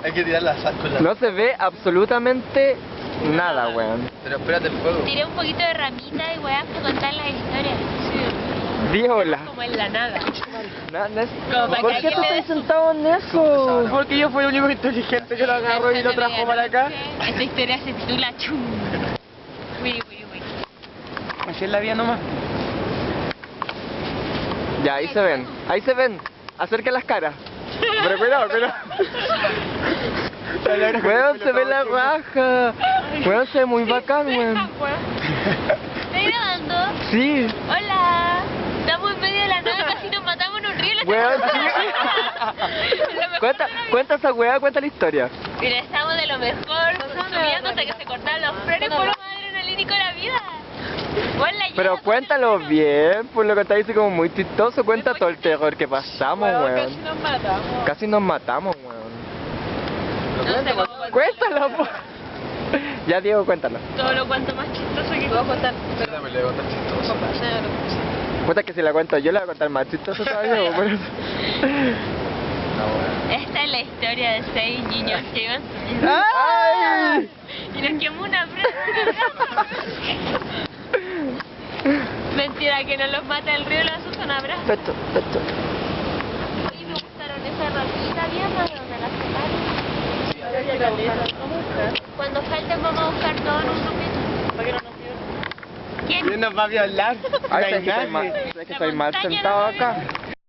Hay que tirar la sal con la... No se ve absolutamente nada, weón. Pero espérate el fuego. Tiré un poquito de ramita y weá para contar las historias. Díola. Como en la nada. ¿Por qué tú estás sentado en eso? Porque yo fui el único inteligente que lo agarró y lo trajo para acá. Esta historia se titula Chum. Wiri, wiri, wiri. Así es la vida nomás. Ya, ahí se ven. Ahí se ven. Acerca las caras. Pero cuidado, cuidado. Weón, se ve la raja. Weón, se ve muy bacán, weón. ¿Estás grabando? Sí. Hola. Estamos en medio de la nada, casi nos matamos en un río. Weón, sí. Cuenta esa weá, cuenta la historia. Mira, estamos de lo mejor, subiendo hasta que se cortaban los frenos por lo más adrenalínico de la vida. Hola, Pero cuéntalo bien, pues lo contáis así como muy chistoso. Cuenta todo el terror que pasamos, weón. Casi nos matamos. Casi nos matamos, weón. no sé cómo Cuéntalo, po. Ya, Diego, cuéntalo. todo lo cuanto más chistoso que puedo contar. Pero me le voy a contar chistoso. Puta que si la cuento yo, la voy a contar más chistoso todavía, por eso. Esta es la historia de 6 niños que iban subiendo. ¡Ay! Y nos quemó una presa. Mentira, que no los mata el río, los asusta un abrazo. Peto, peto. Y me gustaron esas ramitas viejas donde las sacaron. Cuando falten vamos a buscar todo en un grupito. ¿Para que no nos violen? ¿Quién? ¿Quién nos va a violar? Ay, es que estoy mal sentado acá.